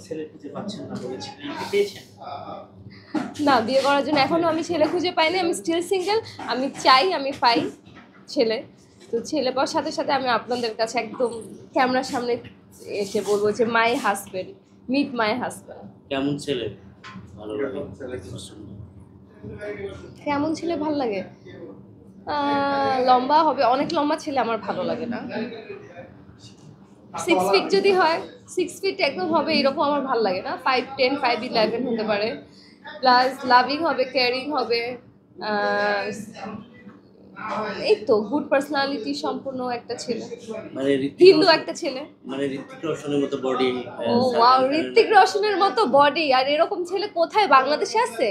ছেলে খুঁজে পাচ্ছেন না বলেছিলেন, কি পেয়েছেন? না, বিয়ে করার জন্য এখনো আমি ছেলে খুঁজে পাইনি। আমি স্টিল সিঙ্গেল। আমি চাই আমি পাই ছেলে। তো ছেলে পাওয়ার সাথে সাথে আমি আপনাদের কাছে একদম ক্যামেরার সামনে এসে বলবো যে my husband, meet my husband. কেমন ছেলে ভালো লাগে? কেমন ছেলে ভালো লাগে? লম্বা হবে, অনেক লম্বা ছেলে আমার ভালো লাগে না। 6 ফিট যদি হয়, 6 ফিট একদম হবে এরকম আমার ভালো লাগে না। 5'10", 5'11" হতে পারে। প্লাস লাভিং হবে, কেয়ারিং হবে। এই তো গুড পার্সোনালিটি সম্পূর্ণ একটা ছেলে, মানে হিন্দু একটা ছেলে। মানে ঋত্বিক রোশনের মতো বডি। ও ওয়াও, ঋত্বিক রোশনের মতো বডি। আর এরকম ছেলে কোথায় বাংলাদেশে আছে?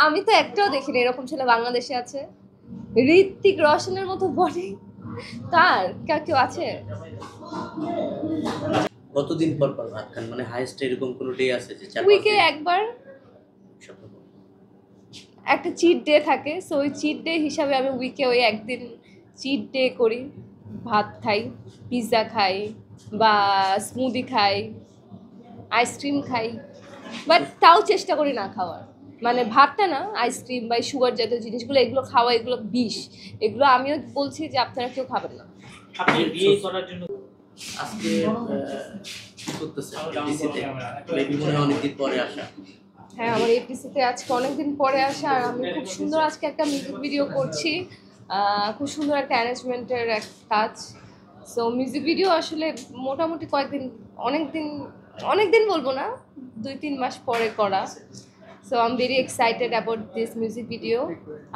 আমি তো একটাও দেখিনি এরকম ছেলে বাংলাদেশে আছে। ঋত্বিক রোশনের মতো বডি তার কেউ আছে? কতদিন পর পর ভাত খান? মানে হাইস্ট এরকম কোনো ডে আছে যে উইকে একবার একটা চিট ডে থাকে, সো ওই চিট ডে হিসাবে আমি উইকে ওই একদিন চিট ডে করি, ভাত খাই, পিৎজা খাই বা স্মুদি খাই, আইসক্রিম খাই, বাট তাও চেষ্টা করি না খাওয়ার। মানে ভাতটা না, আইসক্রিম বা সুগার জাতীয় জিনিসগুলো এগুলো খাওয়া, এগুলো বিষ। এগুলো আমিও বলছি যে আপনারা কেউ খাবেন না। আপনি বিয়ে করার জন্য আজকে কি করতেছেন? ডিসিতে মেবি মনে হয় অনেকদিন পরে আসা। হ্যাঁ, আমার এপিসিতে আজকে অনেকদিন পরে আসা, আর আমি খুব সুন্দর আজকে একটা মিউজিক ভিডিও করছি। খুব সুন্দর একটা অ্যারেঞ্জমেন্টের এক কাজ। সো মিউজিক ভিডিও আসলে মোটামুটি অনেক দিন বলবো না, 2-3 মাস পরে করা। So I am very excited about this music video.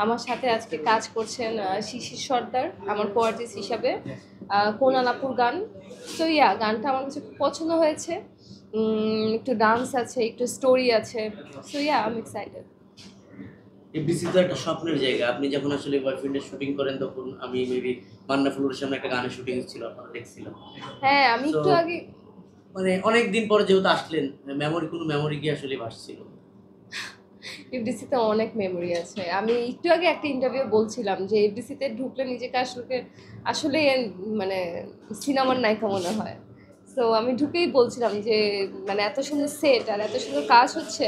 আমার সাথে আজকে কাজ করছেন শিশির সর্দার, আমার কোয়ার্টিস্ট হিসাবে। কোনালাপুর গান। সো ইয়া, গানটা আমার কাছে খুব পছন্দ হয়েছে। একটু ডান্স আছে, একটু স্টোরি আছে। So yeah, I am excited. FDC তো একটা স্বপ্নের জায়গা। আপনি যখন আসলে বয়ফ্রেন্ডের শুটিং করেন তখন আমি মেবি মান্না ফ্লোরের সামনে একটা গানের শুটিং ছিল, আপনারা দেখছিলাম। হ্যাঁ, আমি একটু আগে মানে অনেক দিন পরে যেহেতু আসলেন, কোনো মেমোরি কি আসলে ভাসছিল? এফডিসিতে অনেক মেমোরি আছে। আমি একটু আগে একটা ইন্টারভিউ বলছিলাম যে এফডিসিতে ঢুকলে নিজেকে আসলে মানে সিনেমার নায়িকা মনে হয়। সো আমি ঢুকেই বলছিলাম যে মানে এত সুন্দর সেট আর এত সুন্দর কাজ হচ্ছে,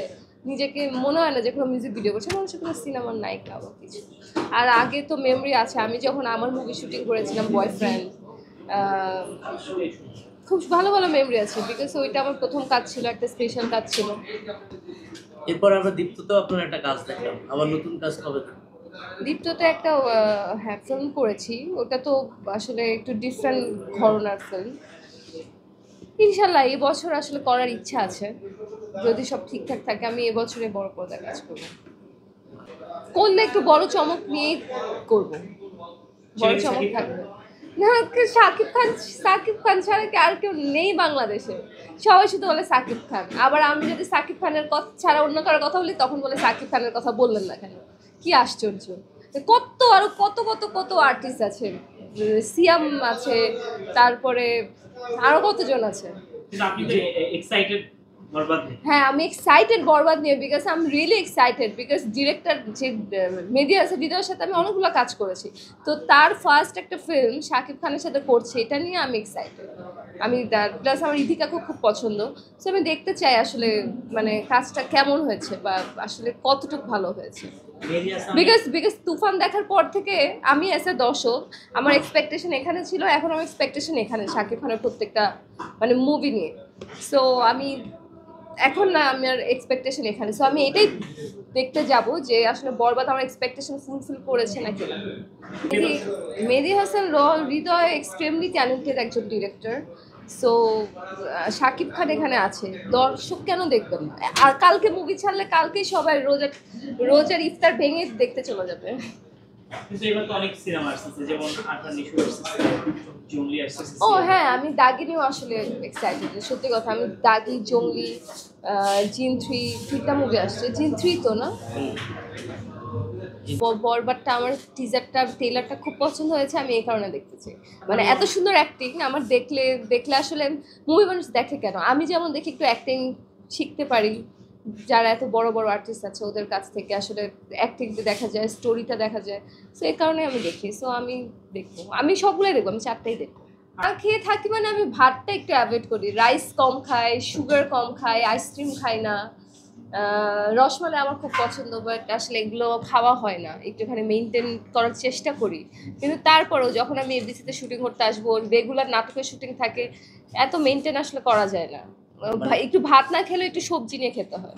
নিজেকে মনে হয় না যে কোনো মিউজিক ভিডিও করছে, মনে হচ্ছে কোনো সিনেমার নায়িকা বা কিছু। আর আগে তো মেমোরি আছে, আমি যখন আমার মুভি শুটিং করেছিলাম বয়ফ্রেন্ড, খুব ভালো ভালো মেমোরি আছে, বিকজ ওইটা আমার প্রথম কাজ ছিল, একটা স্পেশাল কাজ ছিল। এরপর আমরা দীপ্ততেও আপনার একটা কাজ দেখলাম, আবার নতুন কাজ কবে? দীপ্ততে একটা হ্যাঁ ফিল্ম করেছি, ওটা তো আসলে একটু ডিফারেন্ট ঘরনার ফিল্ম। ইনশাল্লাহ এই বছর আসলে করার ইচ্ছা আছে, যদি সব ঠিকঠাক থাকে আমি এবছরে বড় পর্দায় কাজ করব। করলে একটু বড় চমক নিয়েই করব, বড় চমক থাকবে না। সাকিব খান ছাড়া কি আর কেউ নেই বাংলাদেশে? সবাই শুধু বলে সাকিব খান, আবার আমি যদি সাকিব খানের কথা ছাড়া অন্য কারোর কথা বলি তখন বলে সাকিব খানের কথা বললেন না কেন। কি আশ্চর্য! কত আরো কত কত কত আর্টিস্ট আছে, সিয়াম আছে, তারপরে আরো কতজন আছে। কিন্তু আপনি তো এক্সাইটেড বরবাদ নিয়ে? হ্যাঁ, আমি এক্সাইটেড বরবাদ নিয়ে, because I am really excited, because director যে মেহেদী হাসান হৃদয়ের সাথে আমি অনেকগুলো কাজ করেছি, তো তার ফার্স্ট একটা ফিল্ম শাকিব খানের সাথে করছে, এটা নিয়ে আমি এক্সাইটেড। আমি প্লাস আমার ইধিকাকে খুব পছন্দ, সো আমি দেখতে চাই আসলে মানে কাজটা কেমন হয়েছে বা আসলে কতটুকু ভালো হয়েছে। বিকজ তুফান দেখার পর থেকে আমি এস এ দর্শক, আমার এক্সপেকটেশন এখানে ছিল, এখন আমার এক্সপেকটেশন এখানে শাকিব খানের প্রত্যেকটা মানে মুভি নিয়ে। সো আমি এখন না, আমার এক্সপেকটেশন এখানে। সো আমি এটাই দেখতে যাব যে আসলে বরবাদ আমার এক্সপেকটেশন ফুলফিল করেছে নাকি না। মেহেদী হাসান হৃদয় এক্সট্রিমলি ট্যালেন্টেড একজন ডিরেক্টর। সো শাকিব খান এখানে আছে, দর্শক কেন দেখবেন না? আর কালকে মুভি ছাড়লে কালকেই সবাই রোজার ইফতার ভেঙে দেখতে চলে যাবে। কিন্তু এবার তো অনেক সিনেমা আসছে, যেমন আঠার নিশো আসছে, জঙ্গলি আসছে। ও হ্যাঁ, আমি দাগি নিয়েও আসলে এক্সাইটেড। সত্যি কথা, আমি দাগি, জঙ্গলি, জিন 3টা মুভি আসছে। জিন 3 তো না, বরবাদটা আমার টিজারটা ট্রেলারটা খুব পছন্দ হয়েছে, আমি এই কারণে দেখতেছি। মানে এত সুন্দর অ্যাক্টিং আমার দেখলে আসলে মুভি মানুষ দেখে কেন? আমি যেমন দেখি একটু অ্যাক্টিং শিখতে পারি, যারা এত বড় বড় আর্টিস্ট আছে ওদের কাছ থেকে আসলে অ্যাক্টিংটা দেখা যায়, স্টোরিটা দেখা যায়। সো এই কারণে আমি দেখি। সো আমি দেখবো, আমি সবগুলোই দেখবো, আমি 4টাই দেখবো। আর খেয়ে থাকি মানে আমি ভাতটা একটু অ্যাভয়েড করি, রাইস কম খাই, সুগার কম খাই, আইসক্রিম খাই না। রসমালাই আমার খুব পছন্দ, বাট আসলে এগুলো খাওয়া হয় না, একটুখানি মেনটেন করার চেষ্টা করি। কিন্তু তারপরেও যখন আমি এফডিসিতে শুটিং করতে আসবো, রেগুলার নাটকের শুটিং থাকে, এত মেনটেন আসলে করা যায় না। একটু ভাত না খেলে একটু সবজি নিয়ে খেতে হয়।